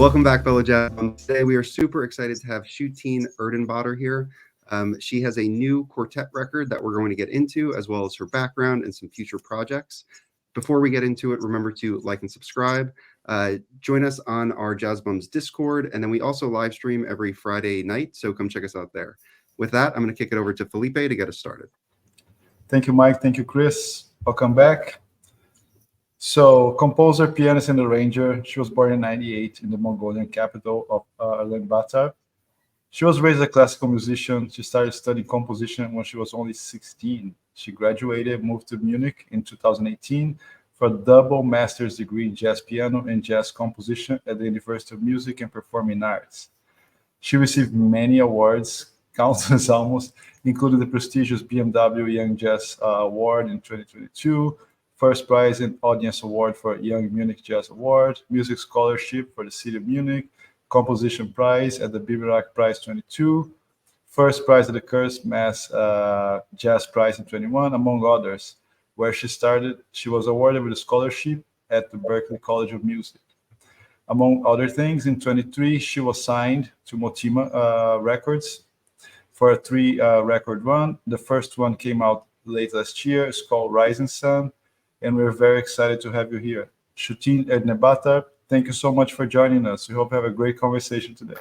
Welcome back, fellow jazz. Today we are super excited to have Shuteen Erdenebaatar here. She has a new quartet record that we're going to get into, as well as her background and some future projects. Before we get into it, remember to like and subscribe. Join us on our Jazz Bums Discord, and then we also live stream every Friday night, so come check us out there. With that, I'm going to kick it over to Felipe to get us started. Thank you, Mike. Thank you, Chris. Welcome back. So, composer, pianist, and arranger. She was born in '98 in the Mongolian capital of Ulaanbaatar. She was raised a classical musician. She started studying composition when she was only 16. She graduated, moved to Munich in 2018 for a double master's degree in jazz piano and jazz composition at the University of Music and Performing Arts. She received many awards, countless almost, including the prestigious BMW Young Jazz Award in 2022, First Prize and Audience Award for Young Munich Jazz Award, Music Scholarship for the City of Munich, Composition Prize at the Bivouac Prize 22, First Prize at the Kursk Mass Jazz Prize in 21, among others. Where she started, she was awarded with a scholarship at the Berklee College of Music. Among other things, in 23, she was signed to Motima Records for a 3-record run. The first one came out late last year. It's called Rising Sun, and we're very excited to have you here. Shuteen Erdenebaatar, thank you so much for joining us. We hope you have a great conversation today.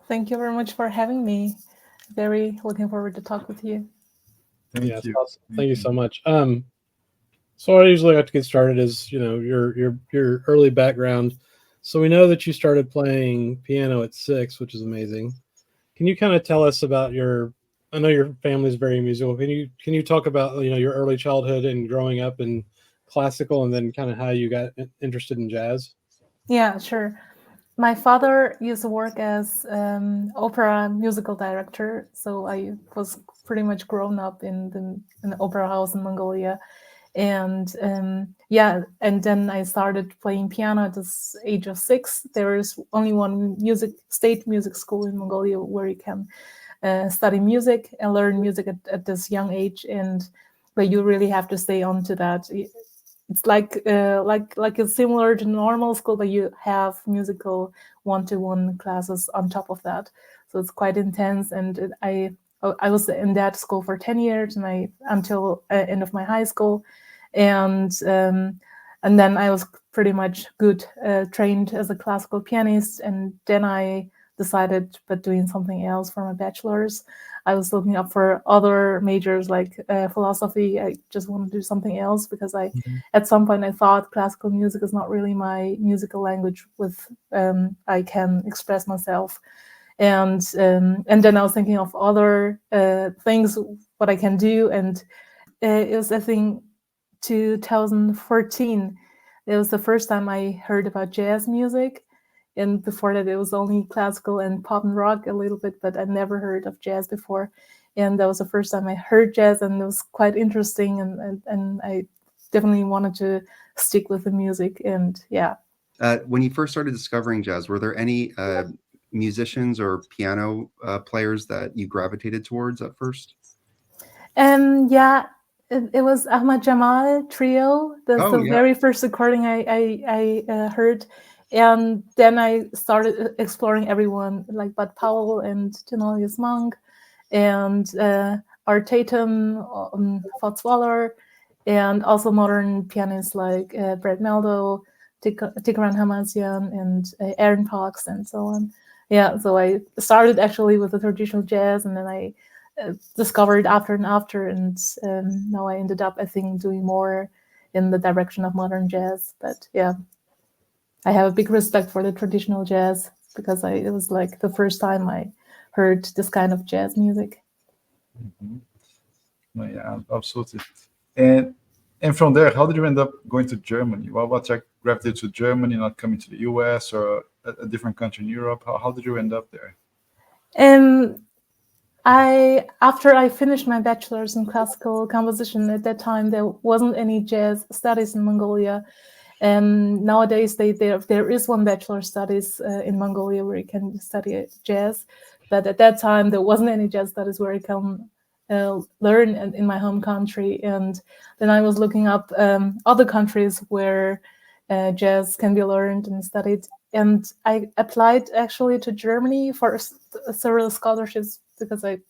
Thank you very much for having me. Very looking forward to talk with you. Thank you. Awesome. Thank you so much. So what I usually like to get started is, your early background. So we know that you started playing piano at 6, which is amazing. Can you kind of tell us about I know your family's very musical. Can you talk about, your early childhood and growing up in classical, and then kind of how you got interested in jazz? Yeah, sure. My father used to work as opera musical director, so I was pretty much grown up in the opera house in Mongolia. And and then I started playing piano at the age of 6. There is only one state music school in Mongolia where you can study music and learn music at this young age, but you really have to stay on to that. It's like it's similar to normal school, but you have musical one-to-one classes on top of that. So it's quite intense, and I was in that school for 10 years, and until end of my high school, and then I was pretty much trained as a classical pianist, and then I decided but doing something else for my bachelor's. I was looking up for other majors like philosophy. I just wanted to do something else because at some point I thought classical music is not really my musical language with I can express myself. And then I was thinking of other things, what I can do. And it was, I think, 2014. It was the first time I heard about jazz music. And before that, it was only classical and pop and rock a little bit, but I never heard of jazz before. And that was the first time I heard jazz, and it was quite interesting. And I definitely wanted to stick with the music. And yeah. When you first started discovering jazz, were there any musicians or piano players that you gravitated towards at first? Yeah, it was Ahmad Jamal Trio. That's the very first recording I heard. And then I started exploring everyone like Bud Powell and Thelonious Monk and Art Tatum, Fats and also modern pianists like Brett Meldo, Tigran Hamasyan, and Aaron Fox, and so on. Yeah, so I started actually with the traditional jazz, and then I discovered after, and now I ended up, I think, doing more in the direction of modern jazz. But yeah, I have a big respect for the traditional jazz because it was like the first time I heard this kind of jazz music. Mm-hmm. Yeah, absolutely. And from there, how did you end up going to Germany? What gravitated to Germany, not coming to the US or a different country in Europe? How did you end up there? After I finished my bachelor's in classical composition, at that time there wasn't any jazz studies in Mongolia. Nowadays there is one bachelor studies in Mongolia where you can study jazz, but at that time there wasn't any jazz studies where you can learn in my home country. And then I was looking up other countries where jazz can be learned and studied. and I applied actually to Germany for several scholarships because I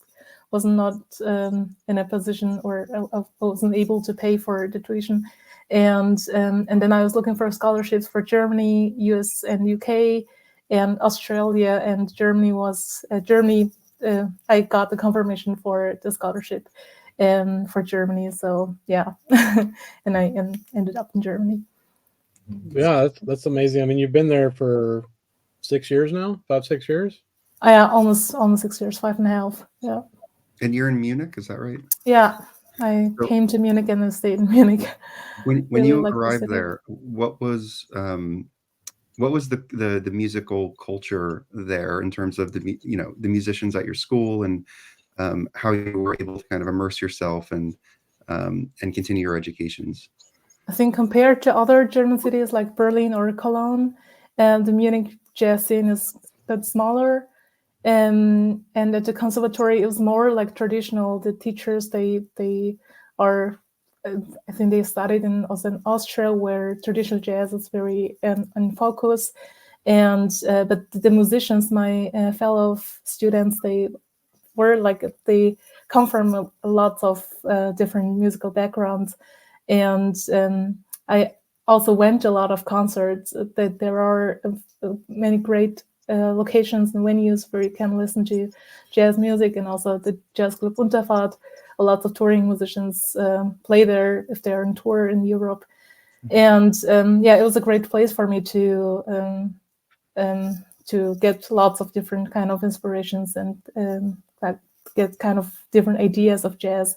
was not in a position, or I wasn't able to pay for the tuition, and then I was looking for scholarships for Germany, US, and UK, and Australia, and Germany was Germany. I got the confirmation for the scholarship for Germany. So yeah, and I ended up in Germany. Yeah, that's amazing. I mean, you've been there for 6 years now, 5-6 years. Almost 6 years, 5.5. Yeah. And you're in Munich, is that right? Yeah, I So- came to Munich and then stayed in Munich. When Really you like the arrived city. there, what was the musical culture there in terms of the musicians at your school, and how you were able to kind of immerse yourself and continue your educations? I think compared to other German cities like Berlin or Cologne, the Munich jazz scene is a bit smaller. And at the conservatory, it was more like traditional. The teachers, they are, I think they studied also in Austria, where traditional jazz is very in focus. And but the musicians, my fellow students, they come from a lot of different musical backgrounds, and I also went to a lot of concerts. That there are many great locations and venues where you can listen to jazz music, and also the Jazz Club Unterfahrt. A lot of touring musicians play there if they're on tour in Europe, and it was a great place for me to get lots of different kind of inspirations and get kind of different ideas of jazz.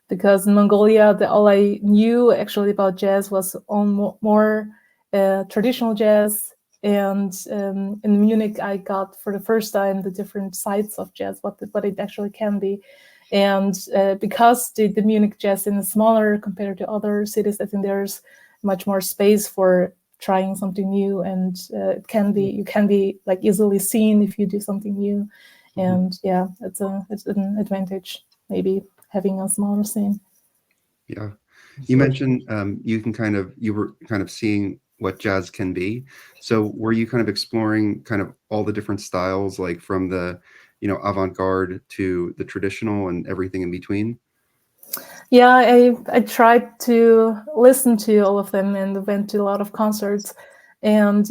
Because in Mongolia, all I knew actually about jazz was on more traditional jazz. And in Munich, I got for the first time the different sides of jazz, what it actually can be. And because the Munich jazz scene is smaller compared to other cities, I think there's much more space for trying something new, and you can be like easily seen if you do something new. And yeah, it's an advantage maybe having a smaller scene. Yeah, you mentioned you were kind of seeing what jazz can be. So were you kind of exploring kind of all the different styles, like from the avant-garde to the traditional and everything in between? Yeah, I tried to listen to all of them and went to a lot of concerts, and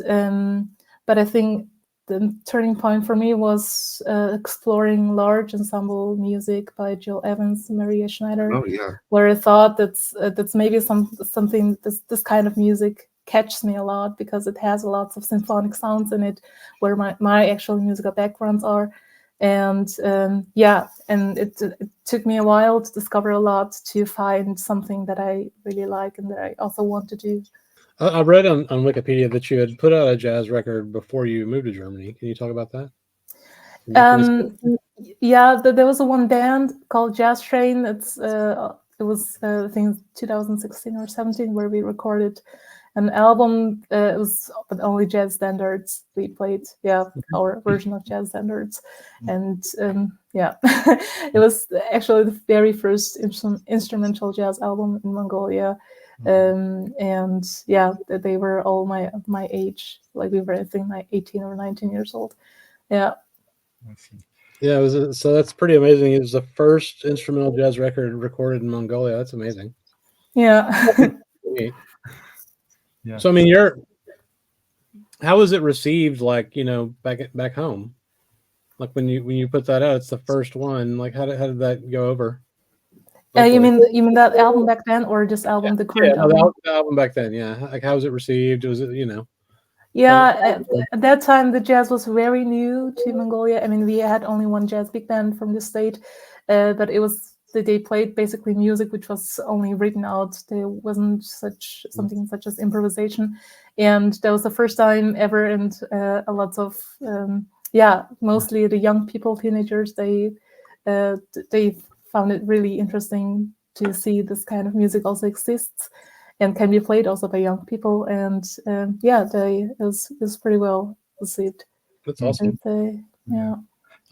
but I think the turning point for me was exploring large ensemble music by Jill Evans and Maria Schneider. Oh yeah, where I thought that's maybe something this kind of music catches me a lot, because it has lots of symphonic sounds in it, where my actual musical backgrounds are. And and it took me a while to discover a lot, to find something that I really like and that I also want to do. I read on Wikipedia that you had put out a jazz record before you moved to Germany. Can you talk about that? There was one band called Jazz Train. It was I think 2016 or 17 where we recorded an album. It was but only jazz standards. We played our version of jazz standards, and it was actually the very first instrumental jazz album in Mongolia. And they were all my age. Like we were, I think, 18 or 19 years old. Yeah. Yeah, so that's pretty amazing. It was the first instrumental jazz record recorded in Mongolia. That's amazing. Yeah. Yeah. So I mean, how was it received? Like, back home, like when you put that out, it's the first one. Like, how did that go over? You mean that album back then, or this album, the current album? The album back then. Yeah, like how was it received? Was it Yeah, at that time the jazz was very new to Mongolia. I mean, we had only one jazz big band from the state, but they played basically music which was only written out. There wasn't something such as improvisation, and that was the first time ever. And a lot of mostly the young people, teenagers, they found it really interesting to see this kind of music also exists and can be played also by young people. And it was pretty well received. That's awesome. And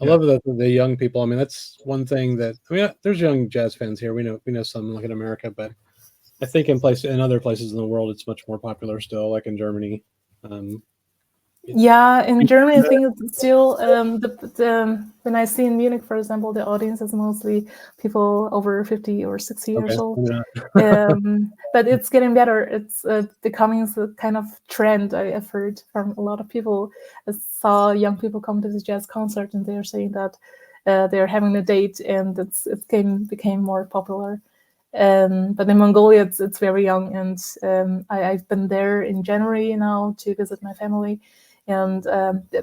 I love that the young people. I mean, that's one thing that there's young jazz fans here. We know some like in America, but I think in other places in the world, it's much more popular still, like in Germany. Yeah, in Germany, I think it's still when I see in Munich, for example, the audience is mostly people over 50 or 60 years old. But it's getting better. It's becoming a kind of trend. I've heard from a lot of people. I saw young people come to the jazz concert, and they're saying that they're having a date, and became more popular. But in Mongolia, it's very young, and I've been there in January now to visit my family. And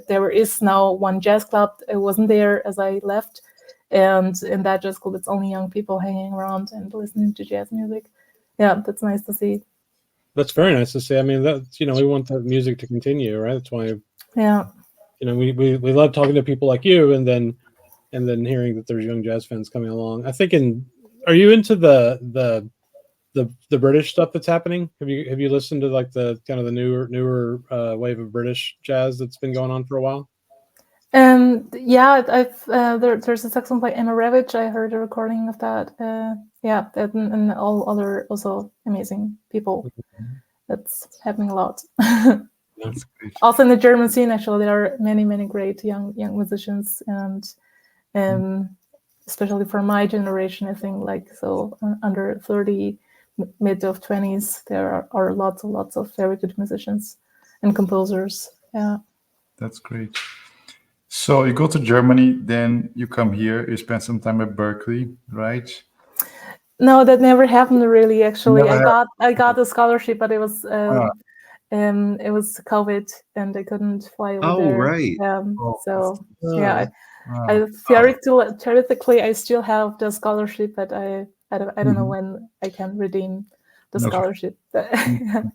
there is now one jazz club. It wasn't there as I left, and in that jazz club, it's only young people hanging around and listening to jazz music. Yeah, that's nice to see. That's very nice to see. I mean, that's we want that music to continue, right? That's why we love talking to people like you, and then hearing that there's young jazz fans coming along. I think are you into the British stuff that's happening? Have you listened to like the kind of the newer wave of British jazz that's been going on for a while? Yeah, there's a saxophone by Emma Revich. I heard a recording of that. And all other also amazing people. That's happening a lot. That's great. Also in the German scene, actually, there are many great young musicians, and especially for my generation, I think under 30. Mid of 20s, there are lots of very good musicians and composers. Yeah, that's great. So you go to Germany, then you come here. You spend some time at Berkeley, right? No, that never happened really. Actually, I got a scholarship, but it was COVID, and I couldn't fly over there. Right. Theoretically, I still have the scholarship, but I don't know when I can redeem the scholarship.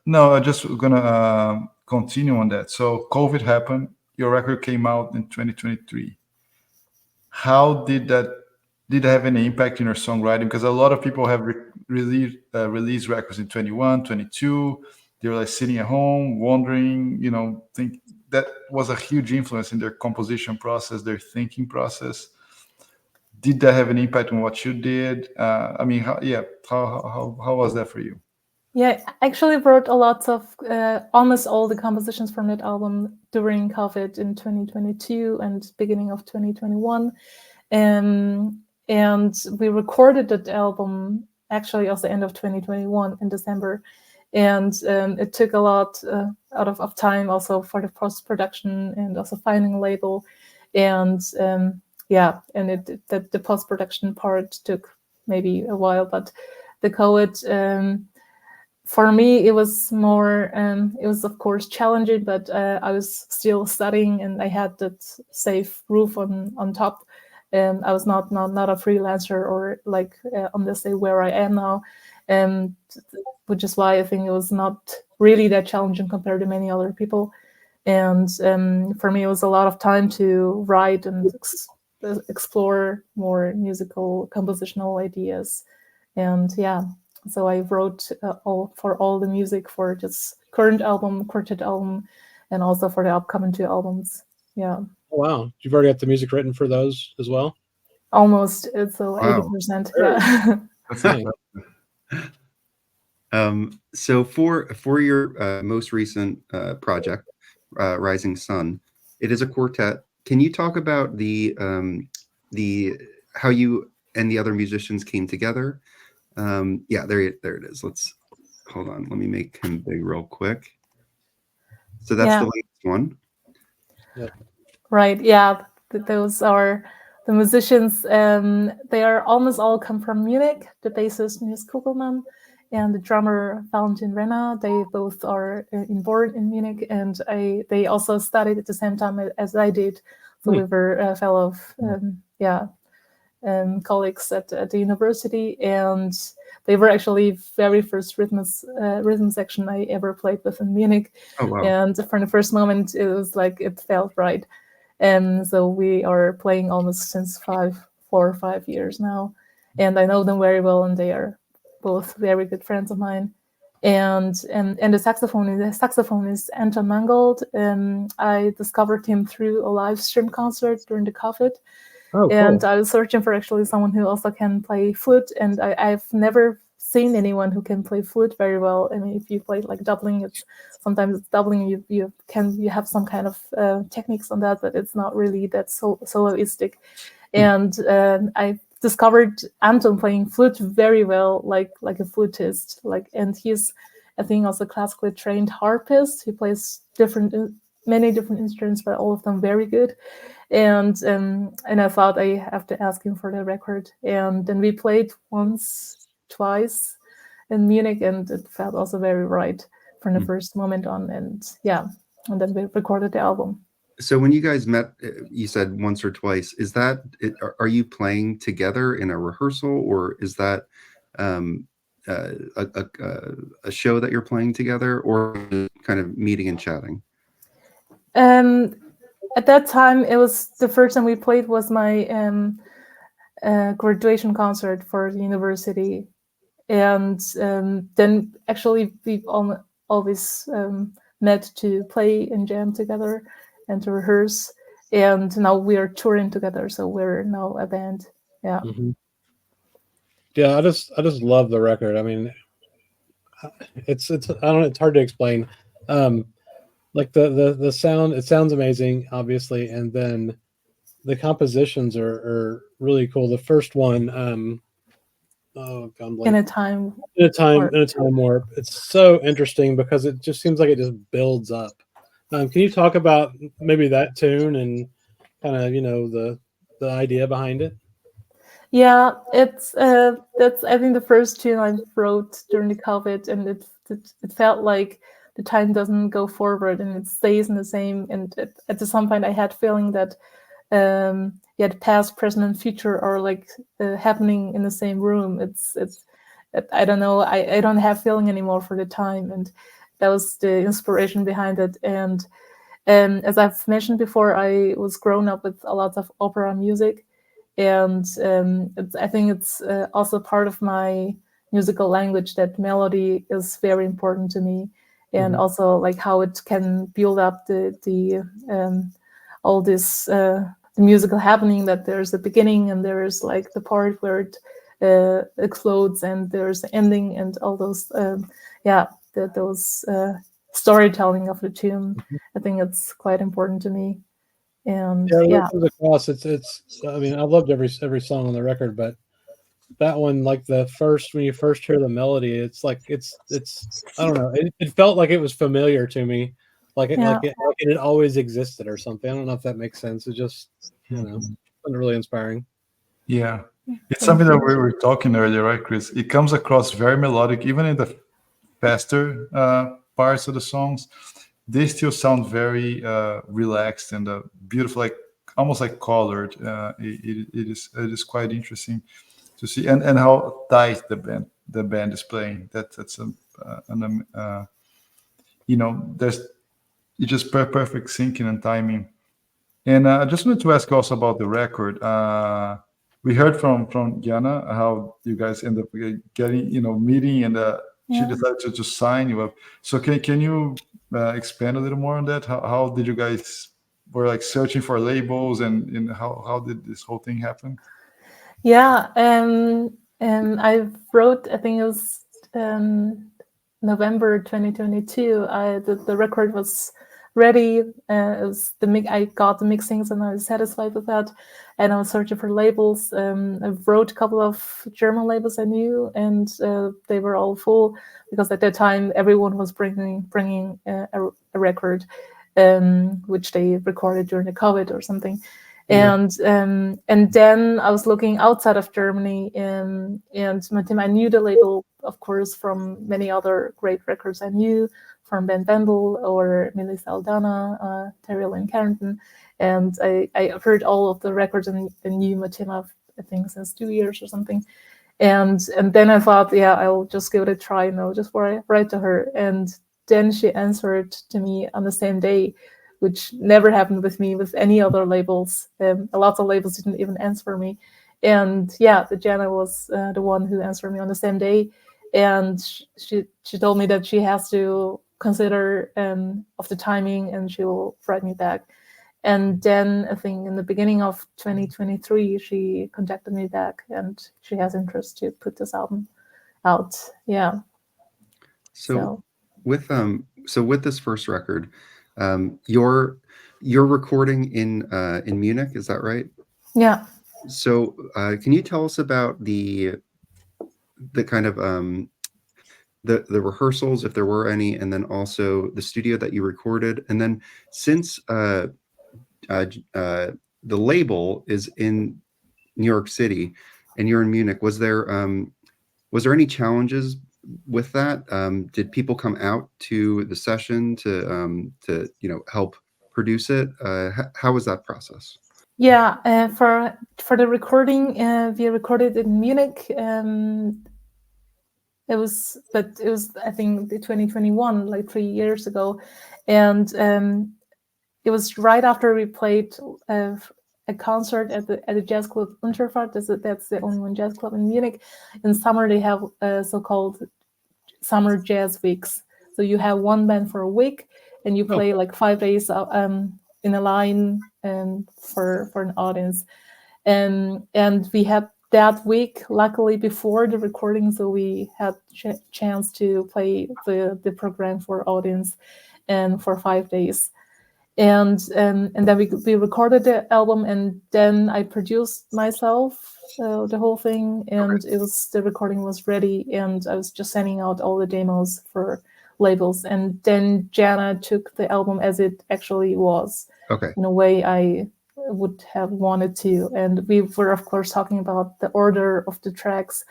No, I'm just gonna continue on that. So COVID happened. Your record came out in 2023. How did that have any impact in your songwriting? Because a lot of people have released records in 21, 22. They were like sitting at home, wondering, think that was a huge influence in their composition process, their thinking process. Did that have an impact on what you did? How was that for you? Yeah, I actually wrote a lot of almost all the compositions from that album during COVID in 2022 and beginning of 2021. And we recorded that album actually at the end of 2021 in December. And it took a lot out of time also for the post-production and also finding a label. And the post-production part took maybe a while, but the COVID, for me, it was more, it was of course challenging, but I was still studying and I had that safe roof on top. I was not a freelancer or on this day where I am now, which is why I think it was not really that challenging compared to many other people. And for me, it was a lot of time to write and explore more musical compositional ideas. And so I wrote all the music for this current album, quartet album, and also for the upcoming 2 albums. Yeah. Oh, wow. You've already got the music written for those as well? Almost. It's 80%. Yeah. That's nice. So for your most recent project, Rising Sun, it is a quartet. Can you talk about the how you and the other musicians came together? There it is. Let's hold on. Let me make him big real quick. So that's the latest one. Yeah. Right. Yeah. Those are the musicians. They are almost all come from Munich. The bassist Nils Kugelmann and the drummer Valentin Renner. They both are born in Munich, and they also studied at the same time as I did. So we were a fellow colleagues at the university, and they were actually very first rhythm section I ever played with in Munich. Oh, wow. And from the first moment, it was like it felt right. And so we are playing almost since 4 or 5 years now, and I know them very well, and they are both very good friends of mine. And the saxophonist Anton Mangold. I discovered him through a live stream concert during the COVID. Oh, cool. And I was searching for actually someone who also can play flute, and I've never seen anyone who can play flute very well. I mean, if you play like doubling, sometimes it's doubling. You have some kind of techniques on that, but it's not really that soloistic. And I discovered Anton playing flute very well, like a flutist. And he's, I think, also classically trained harpist. He plays many different instruments, but all of them very good. And I thought I have to ask him for the record. And then we played twice in Munich, and it felt also very right from the first moment on. And then we recorded the album. So when you guys met, you said once or twice. Is that are you playing together in a rehearsal, or is that a show that you're playing together, or kind of meeting and chatting? At that time, it was the first time we played was my graduation concert for the university, and then actually we always met to play and jam together and to rehearse. And now we are touring together, so we're now a band. Yeah. Mm-hmm. Yeah, I just love the record. I mean, it's I don't know, it's hard to explain. Like the sound, it sounds amazing, obviously, and then the compositions are really cool. The first one, In a time warp. It's so interesting because it just seems like it just builds up. Can you talk about maybe that tune and kind of the idea behind it? Yeah, it's that's I think the first tune I wrote during the COVID, and it felt like the time doesn't go forward and it stays in the same. And at some point, I had feeling that past, present, and future are like happening in the same room. I don't know. I don't have feeling anymore for the time, and that was the inspiration behind it. And as I've mentioned before, I was grown up with a lot of opera music, and I think it's also part of my musical language that melody is very important to me, and also like how it can build up the all this the musical happening, that there's a beginning and there's like the part where it explodes and there's the ending and all those those storytelling of the tune. I think it's quite important to me. And it comes across. It's I mean, I loved every song on the record, but that one, like when you first hear the melody, it's like it's I don't know. It felt like it was familiar to me, like it had always existed or something. I don't know if that makes sense. It just really inspiring. Yeah, it's something that we were talking earlier, right, Chris? It comes across very melodic, even in the faster parts of the songs. They still sound very relaxed and beautiful, like almost like colored. It is quite interesting to see, and how tight the band is playing. That's there's it's just perfect syncing and timing. And I just wanted to ask also about the record. We heard from Jana how you guys end up getting meeting, and she decided to sign you up. So can you expand a little more on that? How did you guys were like searching for labels, and how did this whole thing happen? Yeah, I wrote, I think it was November 2022. The record was ready. It was I got the mixings and I was satisfied with that. And I was searching for labels. I wrote a couple of German labels I knew, and they were all full because at that time everyone was bringing a record, which they recorded during the COVID or something. And then I was looking outside of Germany, and I knew the label, of course, from many other great records I knew, from Ben Bendel or Millie Saldana, Terry Lynn Carrington, and I heard all of the records and knew Matima, I think, since 2 years or something. And then I thought, I'll just give it a try, just write to her. And then she answered to me on the same day, which never happened with me with any other labels. A lot of labels didn't even answer me. And the Jana was the one who answered me on the same day. And she told me that she has to consider of the timing, and she will write me back. And then I think in the beginning of 2023, she contacted me back, and she has interest to put this album out. Yeah. So with this first record, you're recording in Munich, is that right? Yeah. So can you tell us about the kind of the rehearsals, if there were any, and then also the studio that you recorded, and then since the label is in New York City and you're in Munich, was there any challenges with that? Did people come out to the session to help produce it? How was that process? Yeah, for the recording, we recorded in Munich. It was I think 2021, like 3 years ago, and it was right after we played a concert at the jazz club Unterfahrt. That's the only one jazz club in Munich. In summer, they have so-called summer jazz weeks. So you have one band for a week, and you play like 5 days in a line for an audience. And we had that week, luckily, before the recording, so we had chance to play the program for audience and for 5 days. And then we recorded the album, and then I produced myself the whole thing, and the recording was ready, and I was just sending out all the demos for labels, and then Jana took the album as it actually was, in a way I would have wanted to. And we were, of course, talking about the order of the tracks,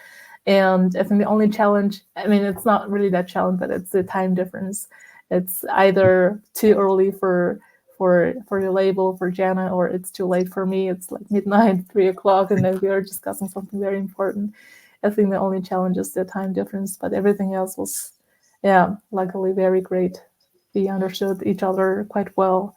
and I think the only challenge, I mean, it's not really that challenge, but it's the time difference. It's either too early for the label, for Jana, or it's too late for me. It's like midnight, 3 o'clock, and then we are discussing something very important. I think the only challenge is the time difference, but everything else was, luckily very great. We understood each other quite well,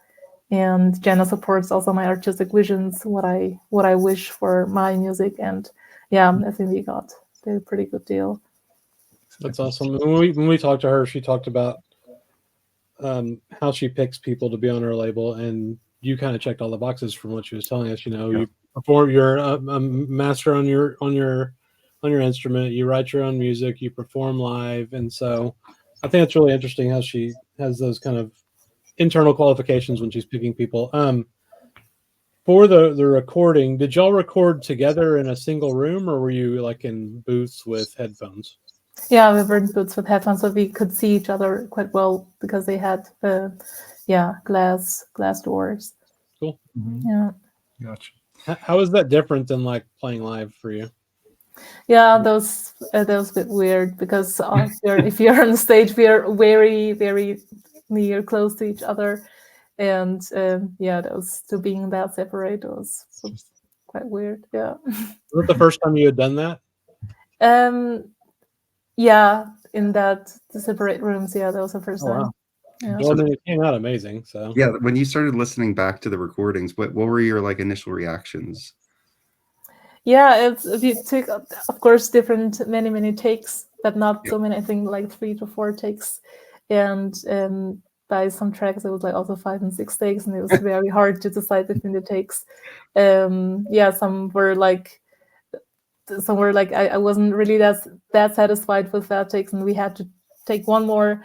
and Jana supports also my artistic visions, what I wish for my music, and I think we got a pretty good deal. That's awesome. When we talked to her, she talked about how she picks people to be on her label, and you kind of checked all the boxes from what she was telling us. You perform, you're a master on your instrument, you write your own music, you perform live, and so I think it's really interesting how she has those kind of internal qualifications when she's picking people. For the recording, did y'all record together in a single room, or were you like in booths with headphones? Yeah, we were in booths with headphones, so we could see each other quite well because they had, glass doors. Cool. Mm-hmm. Yeah. Gotcha. How is that different than like playing live for you? Yeah, that was a bit weird because if you're on the stage, we are very, very near, close to each other, and that was, to being that separate was quite weird. Yeah. Was it the first time you had done that? Yeah, in the separate rooms. Yeah, that was the first time. Wow. Yeah. Well, I mean, it came out amazing. So yeah, when you started listening back to the recordings, what were your like initial reactions? Yeah, we took, of course, many takes, but not so many. I think like 3 to 4 takes, and by some tracks it was like also 5 and 6 takes, and it was very hard to decide between the takes. Some were like I wasn't really that satisfied with that takes, and we had to take one more.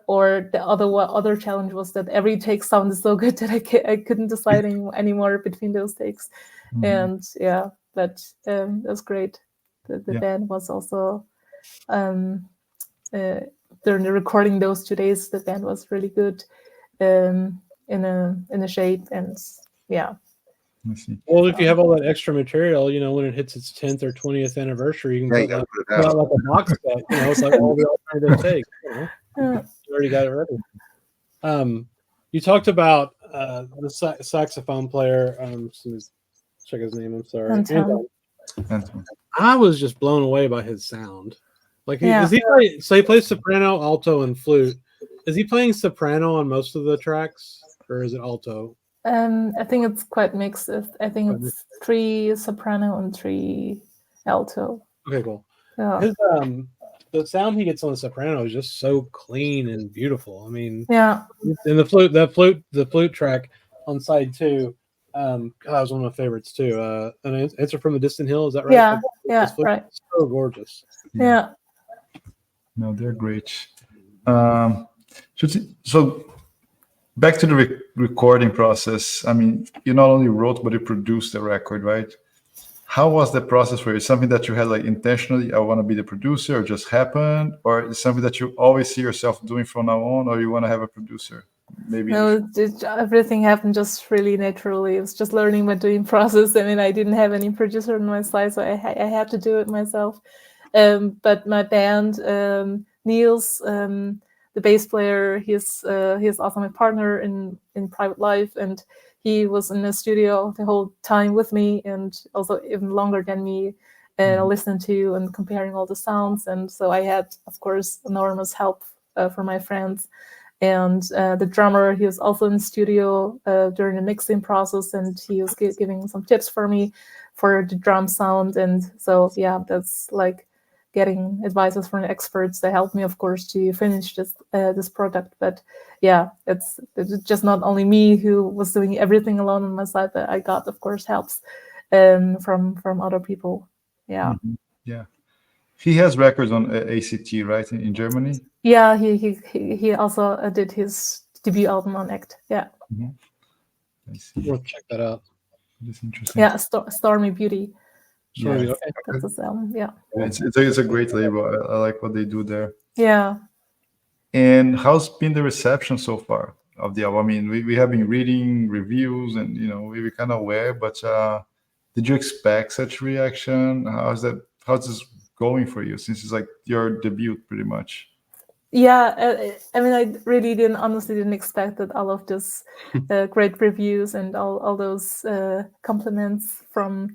Or the other challenge was that every take sounded so good that I couldn't decide anymore between those takes. Mm-hmm. And but it was great. The band was also during the recording those 2 days, the band was really good in a shape, and I see. Well, if you have all that extra material, when it hits its 10th or 20th anniversary, you can put out like a box set. It's like all the alternative takes. You already got it ready. You talked about the saxophone player. Check his name. I'm sorry. Anton. I was just blown away by his sound. Like, he plays soprano, alto, and flute. Is he playing soprano on most of the tracks, or is it alto? I think it's quite mixed. I think it's 3 soprano and 3 alto. Okay, cool. Yeah. His, the sound he gets on the soprano is just so clean and beautiful. I mean, and the flute track on side 2, that was one of my favorites too. An Answer from a Distant Hill, is that right? Yeah, right. So gorgeous. Yeah. No, they're great. So back to the recording process. I mean, you not only wrote, but you produced the record, right? How was the process for you? Something that you had like intentionally, I want to be the producer, or just happened, or is something that you always see yourself doing from now on, or you want to have a producer? Maybe. No, everything happened just really naturally. It was just learning by doing process. I mean, I didn't have any producer on my side, so I had to do it myself. But my band, Niels, the bass player, he's also my partner in private life, and he was in the studio the whole time with me, and also even longer than me, listening to and comparing all the sounds. And so I had, of course, enormous help from my friends. And the drummer, he was also in the studio during the mixing process, and he was giving some tips for me for the drum sound. And so, yeah, that's like getting advices from the experts. They helped me, of course, to finish this product. But yeah, it's just not only me who was doing everything alone on my side, but I got, of course, helps from other people. Yeah. Mm-hmm. Yeah. He has records on ACT, right, in Germany? Yeah, he also did his debut album on ACT. Yeah. Mm-hmm. I see. We'll check that out. That's interesting. Yeah, Stormy Beauty. Sure. Yeah. That's his album. Yeah. It's a great label. I like what they do there. Yeah. And how's been the reception so far of the album? I mean, we have been reading reviews, and we were kind of aware, but did you expect such reaction? How's this going for you, since it's like your debut pretty much? Yeah, I mean, I really honestly didn't expect that all of this great reviews and all those compliments from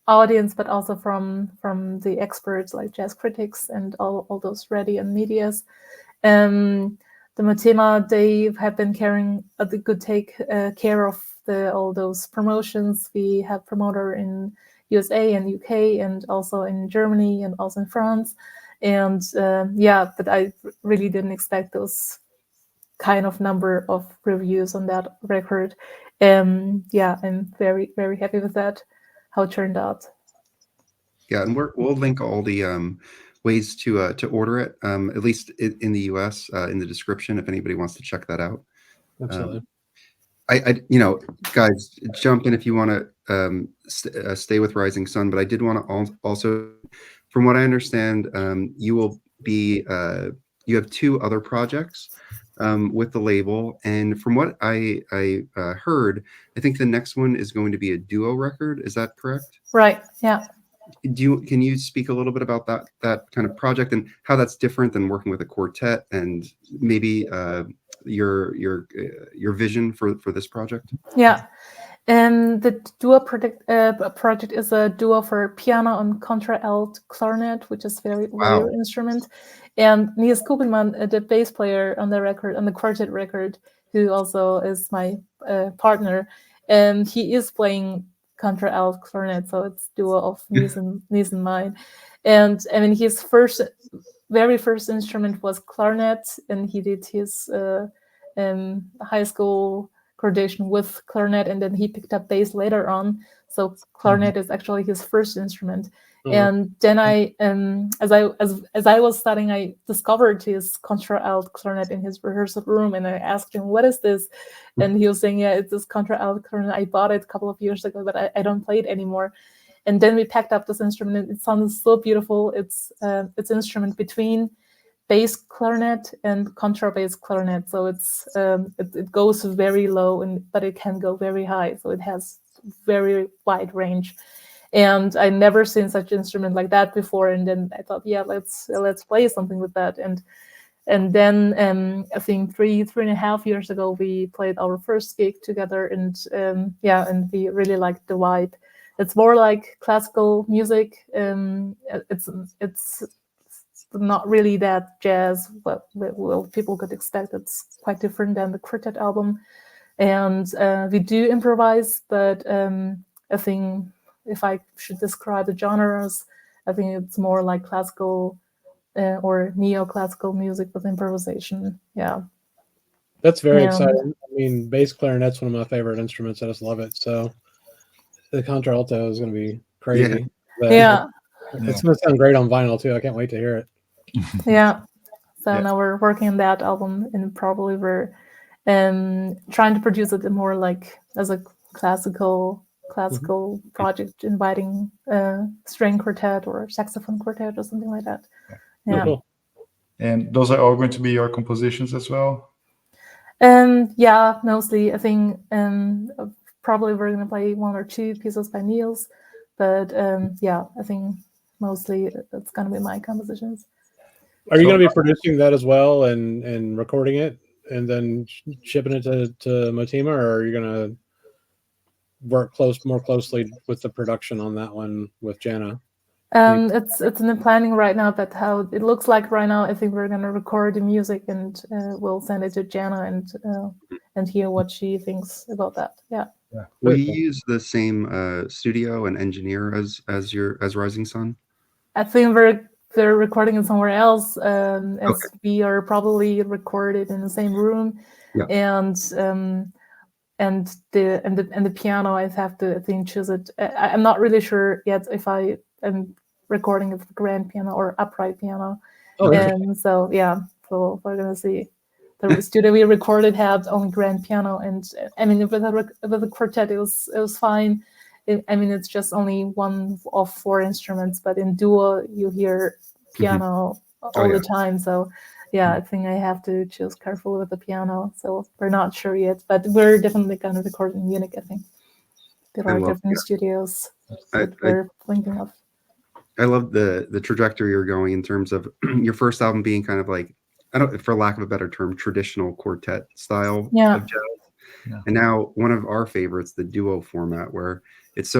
audience, but also from the experts like jazz critics and all those radio and medias. The Motema, they have been carrying a good care of all those promotions. We have promoter in USA and UK, and also in Germany, and also in France. And yeah, but I really didn't expect those kind of number of reviews on that record. Yeah, I'm very, very happy with that, how it turned out. Yeah, and we'll link all the ways to order it, at least in the US, in the description if anybody wants to check that out. Absolutely. Guys, jump in if you want to stay with Rising Sun, but I did want to also, from what I understand, you have 2 other projects with the label, and from what I heard, I think the next one is going to be a duo record. Is that correct? Right. Yeah. Can you speak a little bit about that kind of project and how that's different than working with a quartet, and maybe your vision for this project? Yeah. The duo project is a duo for piano and contra-alt clarinet, which is very rare instrument. And Niels Kugelmann, the bass player on the record, on the quartet record, who also is my partner, and he is playing contra-alt clarinet, so it's duo of Niels and mine. And I mean, his very first instrument was clarinet, and he did his high school gradation with clarinet, and then he picked up bass later on. So clarinet is actually his first instrument. And then I, as I was studying, I discovered his contra-alt clarinet in his rehearsal room, and I asked him, "What is this?" And he was saying, "Yeah, it's this contra-alt clarinet. I bought it a couple of years ago, but I don't play it anymore." And then we packed up this instrument, and it sounded so beautiful. It's an instrument between bass clarinet and contrabass clarinet, so it goes very low, but it can go very high, so it has very wide range. And I never seen such instrument like that before. And then I thought, yeah, let's play something with that. And then I think three and a half years ago, we played our first gig together, and and we really liked the vibe. It's more like classical music. It's not really that jazz, but well, people could expect. It's quite different than the quartet album. And we do improvise, but I think if I should describe the genres, I think it's more like classical or neoclassical music with improvisation. Yeah. That's very exciting. I mean, bass clarinet's one of my favorite instruments. I just love it. So the contralto is going to be crazy. Yeah. It's going to sound great on vinyl too. I can't wait to hear it. Yeah. So Yeah. now we're working on that album, and probably we're trying to produce it more like as a classical project, inviting string quartet or saxophone quartet or something like that. Yeah. Cool. And those are all going to be your compositions as well? Yeah, mostly. I think probably we're gonna play one or two pieces by Niels, but yeah, I think mostly it's gonna be my compositions. Are you So- going to be producing that as well and recording it and then shipping it to Motima, or are you going to work more closely with the production on that one with Jana? It's in the planning right now, but how it looks like right now, I think we're gonna record the music and we'll send it to Jana and hear what she thinks about that. Yeah. Will Very you cool. use the same studio and engineer as Rising Sun? I think they're recording it somewhere else, as we are probably recorded in the same room, Yeah. and the piano I have to, I think, choose it. I'm not really sure yet if I am recording it with grand piano or upright piano. Oh, And so yeah, so we're gonna see. The studio we recorded had only grand piano, and I mean with the quartet it was fine. I mean it's just only one of four instruments, but in duo you hear piano all yeah. the time. So yeah, I think I have to choose carefully with the piano. So we're not sure yet, but we're definitely gonna record in Munich. I think there I are love different studios I- that we're thinking of. I love the trajectory you're going in terms of your first album being kind of like, I don't, for lack of a better term, traditional quartet style Yeah. of jazz. Yeah. And now one of our favorites, the duo format, where it's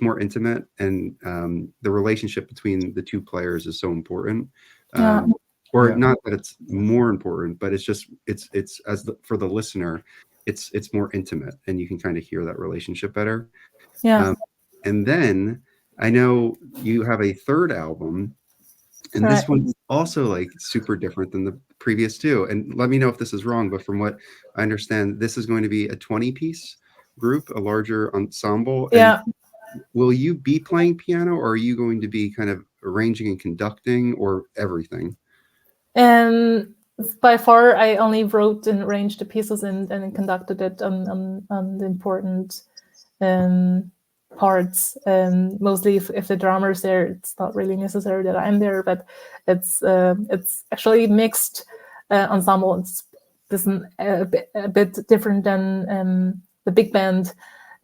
more intimate, and the relationship between the two players is so important. Yeah. Or Yeah. not that it's more important, but it's just it's for the listener, it's more intimate, and you can kind of hear that relationship better. Yeah. And then I know you have a third album, and this Right. one's also like super different than the previous two. And let me know if this is wrong, but from what I understand, this is going to be a 20-piece group, a larger ensemble. Yeah. And will you be playing piano, or are you going to be kind of arranging and conducting, or everything? And by far, I only wrote and arranged the pieces and conducted it on the important parts. Mostly, if the drummer's there, it's not really necessary that I'm there. But it's actually mixed ensemble. It's a bit different than the big band.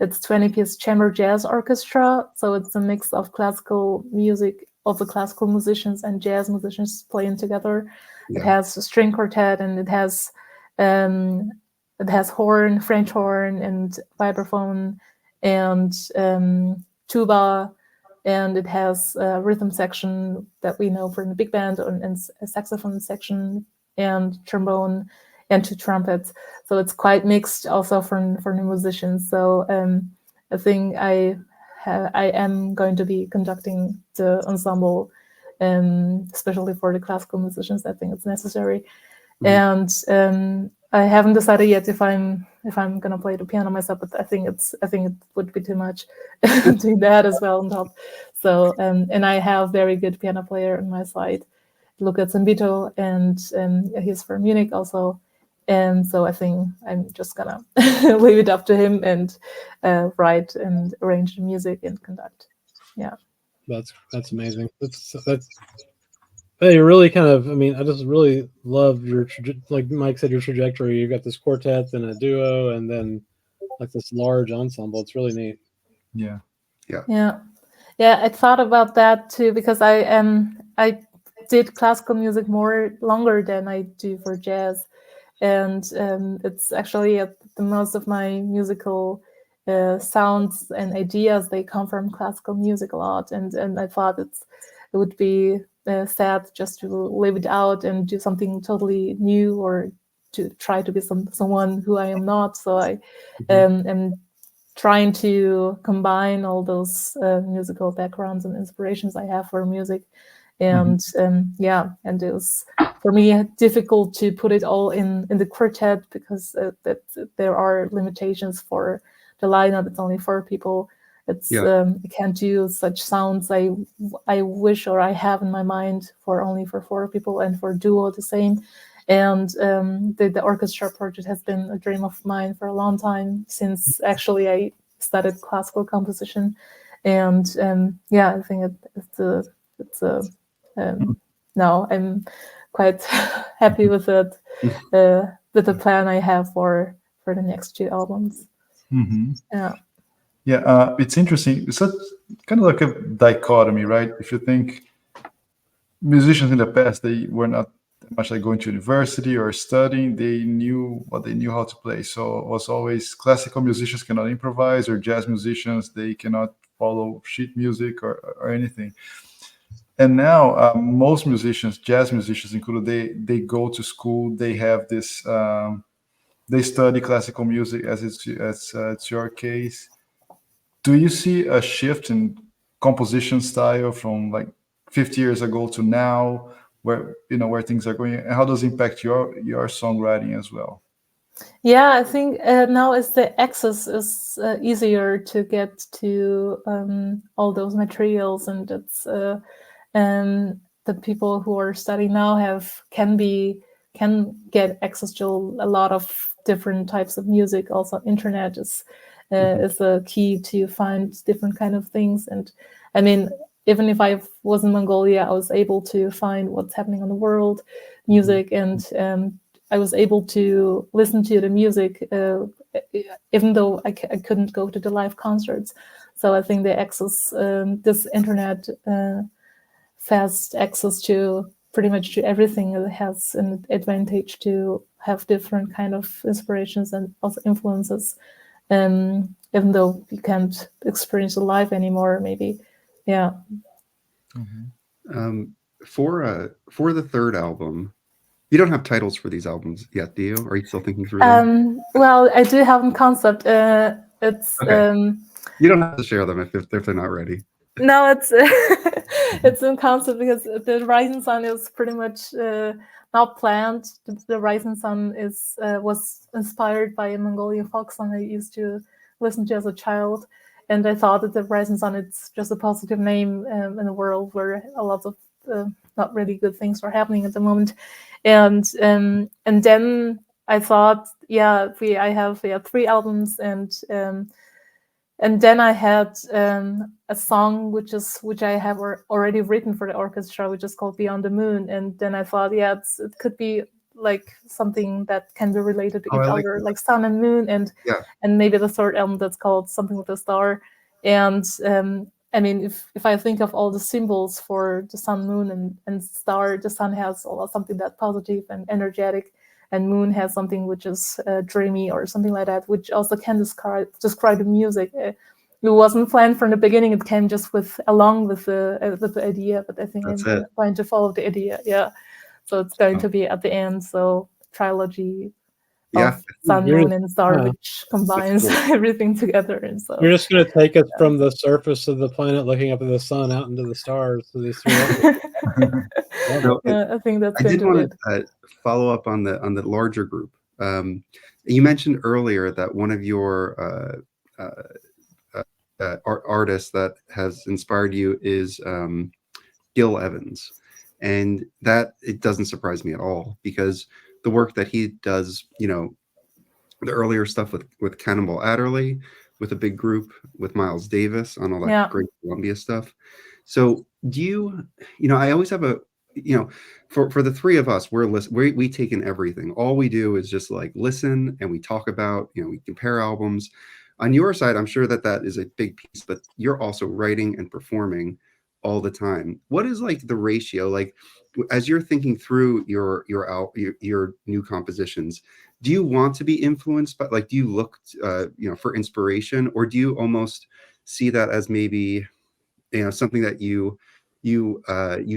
It's 20-piece chamber jazz orchestra, so it's a mix of classical music of the classical musicians and jazz musicians playing together. Yeah. It has a string quartet, and it has horn, French horn, and vibraphone, and tuba, and it has a rhythm section that we know from the big band, and a saxophone section, and trombone, and two trumpets. So it's quite mixed also for the musicians. So I think I am going to be conducting the ensemble, especially for the classical musicians. I think it's necessary. Mhm. And I haven't decided yet if I'm gonna play the piano myself, but I think it would be too much doing that as well on top. So and I have very good piano player on my side, Luca Zambito, and he's from Munich also. And so I think I'm just gonna leave it up to him and write and arrange the music and conduct. Yeah. That's amazing. That's hey, really kind of. I mean, I just really love your like Mike said, your trajectory. You've got this quartet and a duo, and then like this large ensemble. It's really neat. Yeah. Yeah, I thought about that too, because I did classical music longer than I do for jazz, and it's actually the most of my musical sounds and ideas, they come from classical music a lot, and I thought it would be sad just to leave it out and do something totally new, or to try to be someone who I am not. So I am trying to combine all those musical backgrounds and inspirations I have for music. And and it was for me difficult to put it all in the quartet, because that there are limitations for the lineup. It's only 4 people, It's Yeah. I can't do such sounds I wish or I have in my mind for only for 4 people, and for duo the same. And the orchestra project has been a dream of mine for a long time, since actually I studied classical composition. And yeah, I think it's a no, I'm quite happy with it, with the plan I have for the next 2 albums. Mhm. Yeah. Yeah, it's interesting. It's such, kind of like a dichotomy, right? If you think musicians in the past, they were not much like going to university or studying. They knew what they knew how to play. So it was always classical musicians cannot improvise, or jazz musicians, they cannot follow sheet music or anything. And now most musicians, jazz musicians included, they go to school. They have this. They study classical music, as it's your case. Do you see a shift in composition style from like 50 years ago to now, where where things are going, and how does it impact your songwriting as well? Yeah, I think now as the access is easier to get to all those materials, and it's the people who are studying now can get access to a lot of different types of music. Also, internet is a key to find different kind of things. And I mean, even if I was in Mongolia, I was able to find what's happening on the world music, and I was able to listen to the music, even though I couldn't go to the live concerts. So I think the access, this internet, fast access to pretty much to everything, has an advantage to have different kind of inspirations and also influences, even though you can't experience it live anymore, maybe. Yeah. For the third album, you don't have titles for these albums yet, do you? Are you still thinking through them? Well, I do have a concept. It's Okay. You don't have to share them if they're not ready. no, it's it's in concept, because the Rising Sun is pretty much not planned. The Rising Sun was inspired by a Mongolian folk song I used to listen to as a child, and I thought that the Rising Sun, it's just a positive name in a world where a lot of not really good things are happening at the moment. And then I thought, yeah, I have 3 albums, and then I had a song which I have already written for the orchestra, which is called Beyond the Moon. And then I thought, yeah, it could be like something that can be related to Oh, each I like other, that. like sun and moon, and Yeah. maybe the third album that's called Something with a Star. And I mean, if I think of all the symbols for the sun, moon, and star, the sun has something that positive and energetic, and moon has something which is dreamy or something like that, which also can describe the music. It wasn't planned from the beginning. It came just along with the idea, but I think That's I'm it. trying to follow the idea. Yeah, so it's going Oh. to be at the end. So trilogy Yeah. of sun, You're moon, and star, yeah. which combines Cool. everything together. And so You're just going to take us from the surface of the planet, looking up at the sun, out into the stars. So these 3 albums. No, I think that's I going did to want be to follow up on the larger group. You mentioned earlier that one of your artists that has inspired you is Gil Evans, and that it doesn't surprise me at all, because the work that he does, the earlier stuff with Cannonball Adderley, with a big group, with Miles Davis on all that Yeah. great Columbia stuff. So do you, I always have for the 3 of us, we take in everything. All we do is just like listen, and we talk about, we compare albums. On your side, I'm sure that is a big piece, but you're also writing and performing all the time. What is like the ratio, like as you're thinking through your new compositions? Do you want to be influenced by, like, do you look for inspiration, or do you almost see that as maybe something that you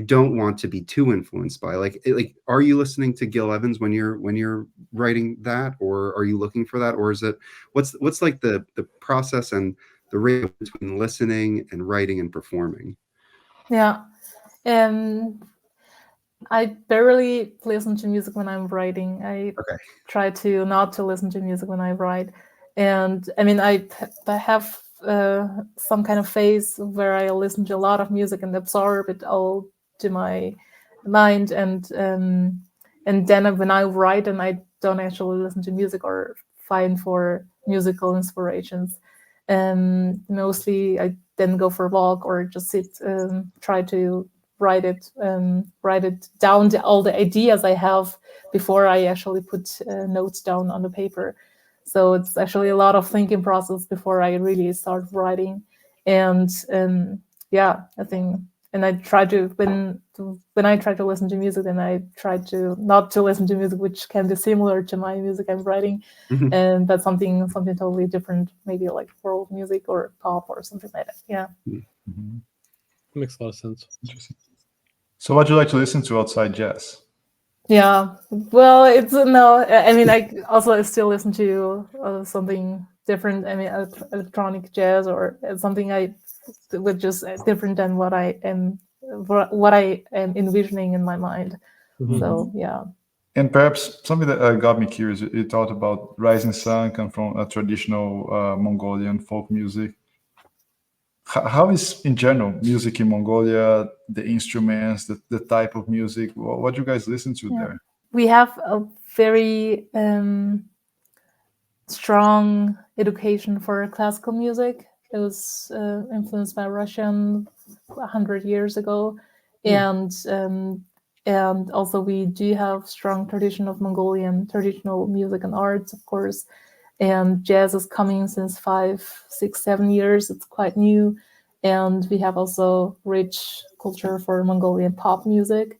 don't want to be too influenced by? Like are you listening to Gil Evans when you're writing that, or are you looking for that, or is it what's like the process and the ratio between listening and writing and performing? Yeah. I barely listen to music when I'm writing. I try to not to listen to music when I write. And I mean, I have some kind of phase where I listen to a lot of music and absorb it all to my mind, and then when I write and I don't actually listen to music or find for musical inspirations. Mostly I then go for a walk or just sit, try to write it down, all the ideas I have before I actually put notes down on the paper. So it's actually a lot of thinking process before I really start writing. And yeah, I think, and I try to, when I try to listen to music, then I try to not to listen to music which can be similar to my music I'm writing, and but something totally different, maybe like world music or pop or something like that. Yeah. Mhm. Makes a lot of sense. Interesting. So what do you like to listen to outside jazz? Yeah, well, it's no. I mean, I also still listen to something different. I mean, electronic jazz or something which is different than what I am envisioning in my mind. Mhm. So yeah. And perhaps something that got me curious, you thought about Rising Sun come from a traditional Mongolian folk music. How is, in general, music in Mongolia, the instruments, the type of music? What do you guys listen to there? We have a very strong education for classical music. It was influenced by Russian 100 years ago, and also we do have strong tradition of Mongolian traditional music and arts, of course. And jazz is coming since 5, 6, 7 years. It's quite new, and we have also rich culture for Mongolian pop music.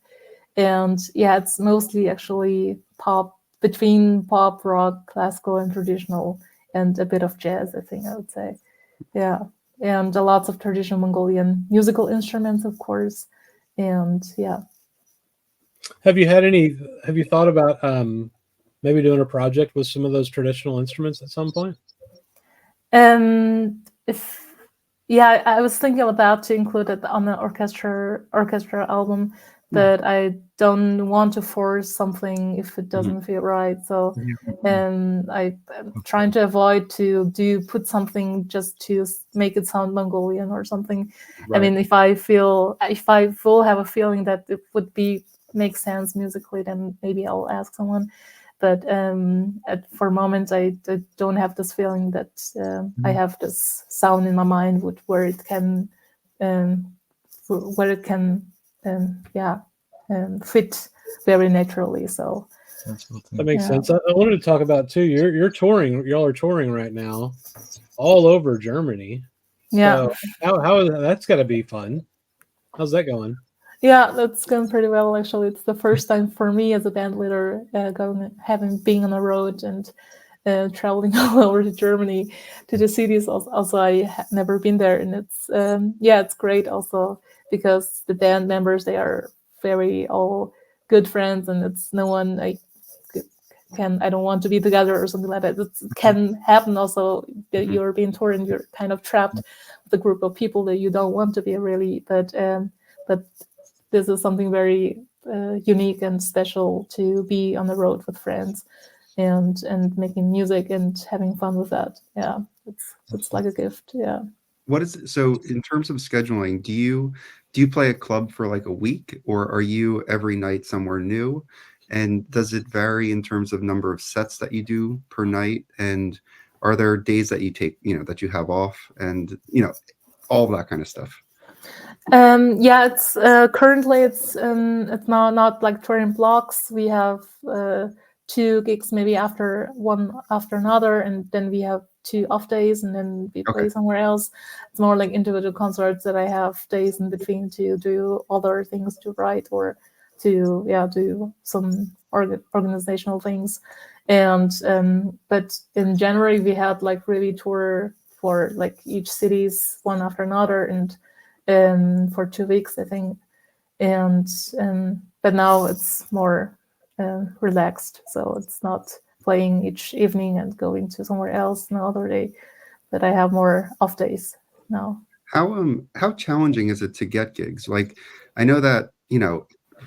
And yeah, it's mostly actually pop, between pop, rock, classical, and traditional, and a bit of jazz, I think I would say. Yeah, and lots of traditional Mongolian musical instruments, of course. And yeah. Have you thought about maybe doing a project with some of those traditional instruments at some point? I was thinking about to include it on the orchestra album, but I don't want to force something if it doesn't feel right. So, I'm trying to avoid to put something just to make it sound Mongolian or something. Right. I mean, if I will have a feeling that it would make sense musically, then maybe I'll ask someone. But for a moment, I don't have this feeling that I have this sound in my mind where it can fit very naturally. So Absolutely. That makes Yeah. sense. I wanted to talk about too. You're touring. Y'all are touring right now, all over Germany. yeah, So how that's got to be fun. How's that going? yeah, that's going pretty well actually. It's the first time for me as a band leader being on the road and traveling all over to Germany to the cities. Also, I have never been there, and it's great also because the band members, they are very all good friends, and it's no one I don't want to be together or something like that. It can happen also that you're being toured and you're kind of trapped with a group of people that you don't want to be really, but this is something very unique and special to be on the road with friends and making music and having fun with that. Yeah, it's like a gift. Yeah. What is so in terms of scheduling, do you play a club for like a week, or are you every night somewhere new? And does it vary in terms of number of sets that you do per night? And are there days that you take, that you have off, and all of that kind of stuff? Yeah, it's currently it's not like touring blocks. We have 2 gigs maybe one after another, and then we have 2 off days, and then we play somewhere else. It's more like individual concerts that I have days in between to do other things, to write or to do some organizational things. And but in January we had like really tour for like each cities one after another, and for 2 weeks, I think. And but now it's more relaxed, so it's not playing each evening and going to somewhere else another day, but I have more off days now. How challenging is it to get gigs? Like, I know that,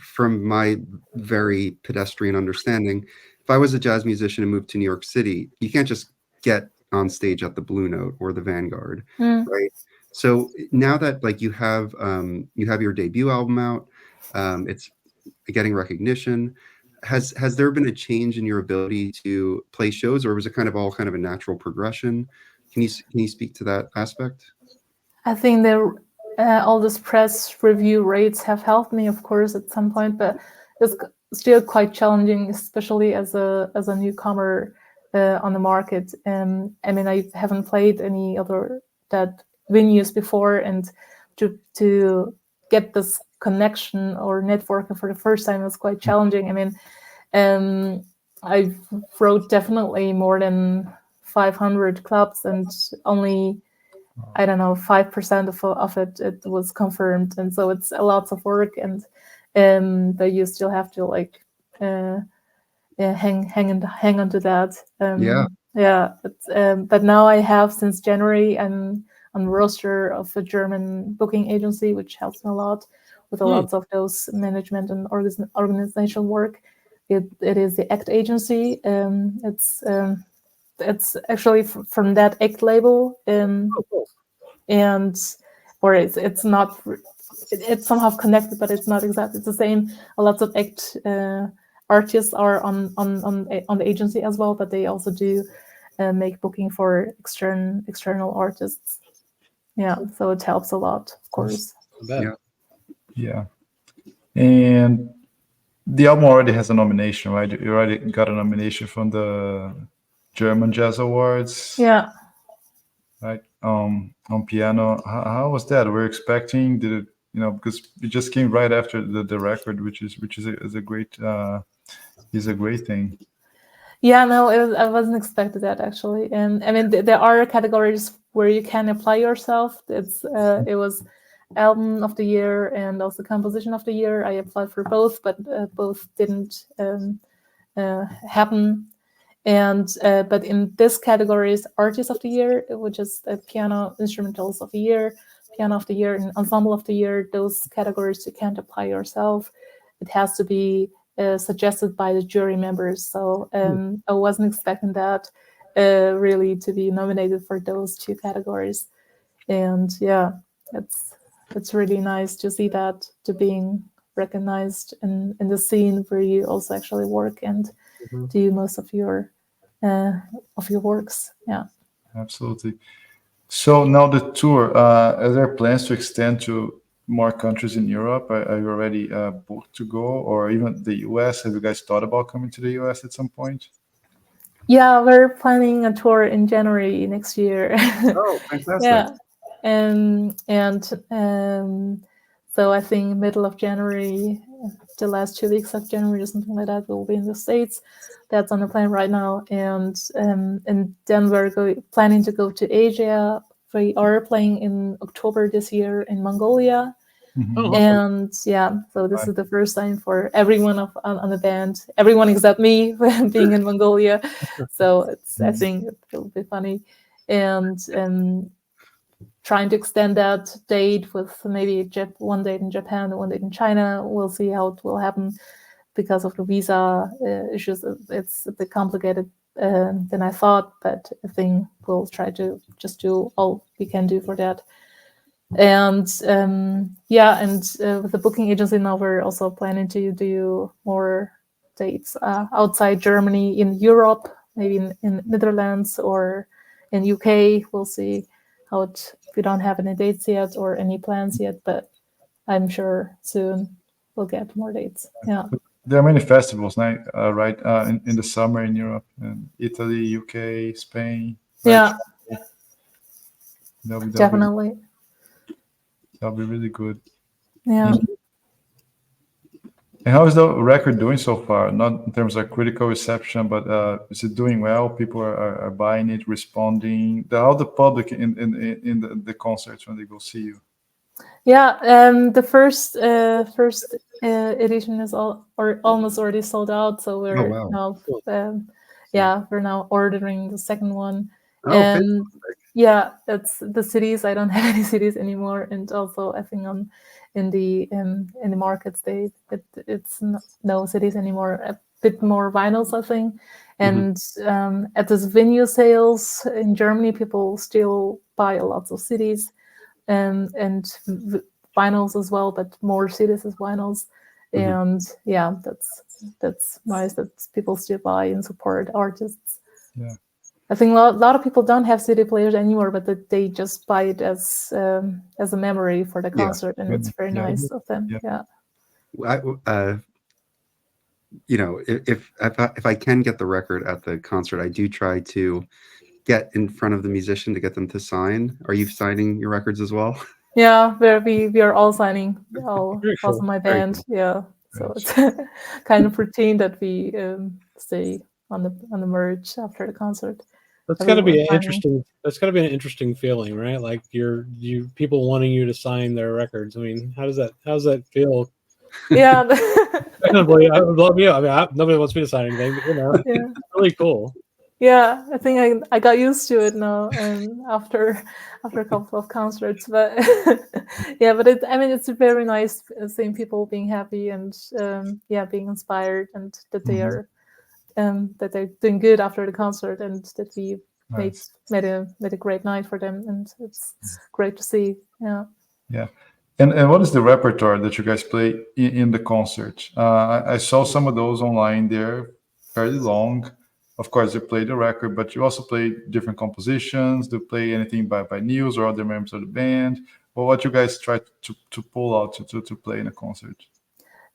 from my very pedestrian understanding, if I was a jazz musician and moved to New York City, you can't just get on stage at the Blue Note or the Vanguard, Mm. right? So now that like you have your debut album out, it's getting recognition. Has there been a change in your ability to play shows, or was it kind of all kind of a natural progression? Can you speak to that aspect? I think all this press review rates have helped me, of course, at some point, but it's still quite challenging, especially as a newcomer on the market. I mean, I haven't played any other that venues before, and to get this connection or networking for the first time was quite challenging. I mean, I wrote definitely more than 500 clubs, and only, I don't know, 5% of it was confirmed, and so it's a lot of work, and but you still have to like hang on to that. Yeah. But now I have, since January, I'm on the roster of a German booking agency, which helps me a lot with a lot of those management and organizational work. It is the ACT agency. It's actually from that ACT label. And or it's not, it's somehow connected, but it's not exactly the same. A lot of ACT artists are on the agency as well, but they also do make booking for external artists. Yeah, so it helps a lot, of course. Yeah. And the album already has a nomination, right? You already got a nomination from the German Jazz Awards. Yeah. Right. On piano. How was that? We're expecting, did it, because it just came right after the record, which is a great thing. Yeah, no, I wasn't expecting that, actually. And I mean, there are categories where you can apply yourself. It was album of the year and also composition of the year. I applied for both, but both didn't happen. And but in this category is artist of the year, which is piano instrumentals of the year, piano of the year, and ensemble of the year. Those categories you can't apply yourself. It has to be suggested by the jury members. So I wasn't expecting that really to be nominated for those two categories. And yeah, it's really nice to see that, to being recognized in the scene where you also actually work and do most of your works. Yeah, absolutely. So now the tour, are there plans to extend to more countries in Europe? Are you already booked to go, or even the US? Have you guys thought about coming to the US at some point? Yeah, we're planning a tour in January next year. Oh, fantastic. Yeah, and so I think middle of January, the last 2 weeks of January or something like that, we'll be in the States. That's on the plan right now, and then we're planning to go to Asia. We are playing in October this year in Mongolia. Mm-hmm. And yeah, so this is the first time for everyone on the band, everyone except me, being in Mongolia. So I think it'll be funny, and trying to extend that date with maybe one date in Japan and one date in China. We'll see how it will happen because of the visa issues. It's a bit complicated than I thought, but I think we'll try to just do all we can do for that. And with the booking agency now, we're also planning to do more dates outside Germany, in Europe, maybe in Netherlands or in UK. We'll see how it. We don't have any dates yet or any plans yet, but I'm sure soon we'll get more dates. Yeah. There are many festivals now, right? In the summer in Europe, and Italy, UK, Spain. Right? Yeah. Definitely. That'll be really good. Yeah. And how is the record doing so far? Not in terms of critical reception, but is it doing well? People are buying it, responding. How the public in the concerts when they go see you? Yeah, the first edition is almost already sold out. So we're now we're now ordering the second one. And yeah, that's the cities. I don't have any cities anymore, and also I think in the markets it's no cities anymore. A bit more vinyls, I think, And at this venue sales in Germany, people still buy a lot of CDs and vinyls as well, but more CDs as vinyls. And yeah, that's nice that people still buy and support artists. Yeah. I think a lot of people don't have CD players anymore, but that they just buy it as a memory for the concert, and it's very nice of them. Yeah. You know, if I can get the record at the concert, I do try to get in front of the musician to get them to sign. Are you signing your records as well? Yeah, we are all signing, all cool. of my Very band. cool. Yeah, so it's kind of routine that we stay on the merge after the concert. That's got to be Everyone an signing. interesting. That's got to be an interesting feeling, right? Like you people wanting you to sign their records. I mean, how does that feel? Yeah. I would love you. I mean, nobody wants me to sign anything, but Yeah. it's really cool. Yeah, I think I got used to it now, and after a couple of concerts, but yeah, but it's very nice seeing people being happy and being inspired, and that they are that they're doing good after the concert, and that we Nice. made a great night for them, and it's great to see. Yeah. Yeah. And what is the repertoire that you guys play in the concert? I saw some of those online. They're fairly long. Of course, you play the record, but you also play different compositions. Do you play anything by Niels or other members of the band? Or what you guys try to pull out to play in a concert?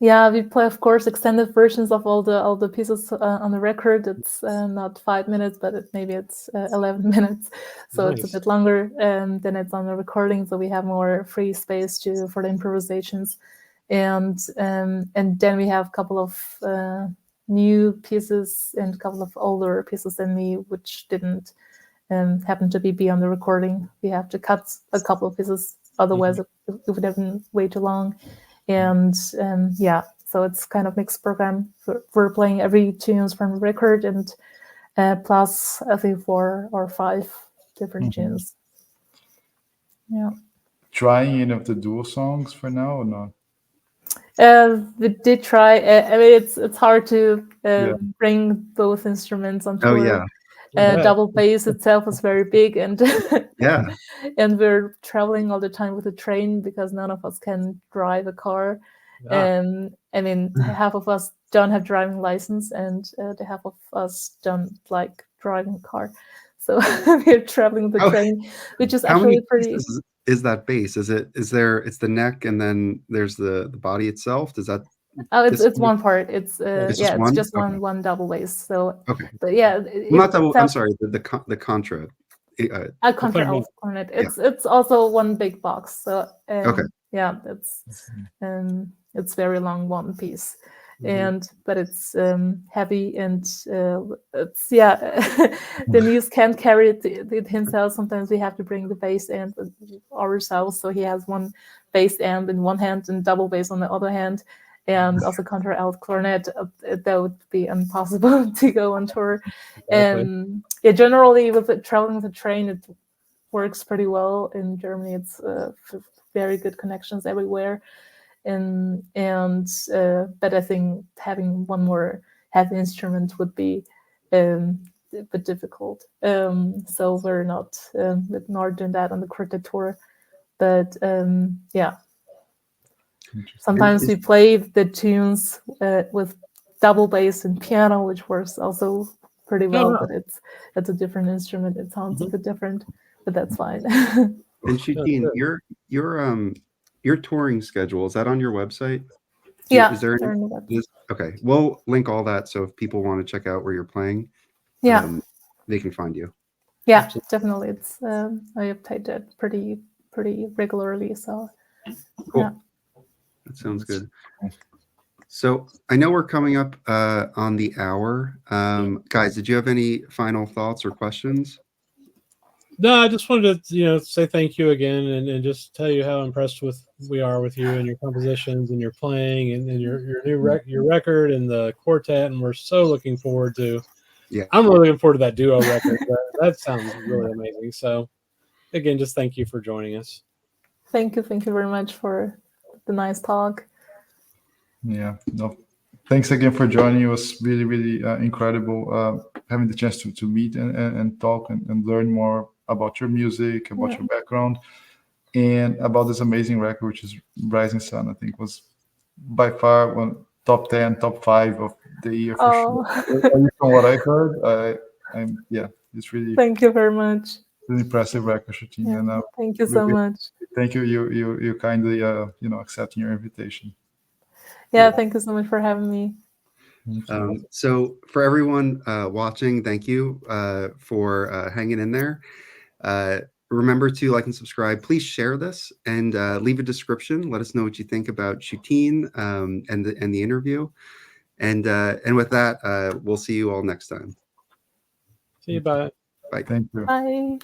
Yeah, we play, of course, extended versions of all the pieces on the record. It's not 5 minutes, but maybe it's 11 minutes, so it's a bit longer than it's on the recording. So we have more free space for the improvisations, and then we have a couple of new pieces and a couple of older pieces than me, which didn't happen to be on the recording. We have to cut a couple of pieces, otherwise it would have been way too long. And so it's kind of mixed program. We're playing every tunes from the record, and plus I think 4 or 5 different tunes. Yeah. Trying any of the dual songs for now or not? We did try. I mean, it's hard to bring both instruments on tour. Oh yeah. Double bass itself is very big, and Yeah. and we're traveling all the time with a train because none of us can drive a car. And I mean, half of us don't have driving license, and the half of us don't like driving a car. So we're traveling with the train, which is actually pretty. Is that bass? It's the neck, and then there's the body itself. Does that? Oh, it's one part. It's just one? one double bass. So okay, but yeah, not double. I'm sorry, the contra. A contra alt cornet. It's also one big box. So yeah, it's very long, one piece. But it's heavy, and it's Denise can't carry it himself. Sometimes we have to bring the bass amp ourselves, so he has one bass amp in one hand and double bass on the other hand, and also contra alt cornet. That would be impossible to go on tour. And generally with traveling with the train, it works pretty well in Germany. It's very good connections everywhere. But I think having one more heavy instrument would be a bit difficult. So we're not doing that on the quartet tour. But sometimes we play the tunes with double bass and piano, which works also pretty well. But it's a different instrument. It sounds a bit different, but that's fine. And Shuteen, your touring schedule, is that on your website? Is there any? Okay, we'll link all that, so if people want to check out where you're playing, they can find you. Yeah, definitely. It's I update it pretty regularly. So cool. Yeah. That sounds good. So I know we're coming up on the hour. Guys, did you have any final thoughts or questions? No, I just wanted to, say thank you again, and just tell you how impressed we are with you and your compositions and your playing and your new your record and the quartet, and we're so looking forward to. Yeah, I'm really looking forward to that duo record. That sounds really amazing. So, again, just thank you for joining us. Thank you very much for the nice talk. Yeah, no, thanks again for joining. It was really, really incredible having the chance to meet and talk and learn more about your music, about your background, and about this amazing record, which is Rising Sun. I think was by far one top 10, top 5 of the year for sure. At least from what I heard, it's really Thank you very much. an impressive record, Shuteen. Yeah, And thank you so much. thank you. You kindly accepting your invitation. Yeah, thank you so much for having me. So for everyone watching, thank you for hanging in there. Remember to like and subscribe. Please share this and leave a description. Let us know what you think about Shuteen and the interview. And with that, we'll see you all next time. See you. Bye. Bye. Thank you. Bye.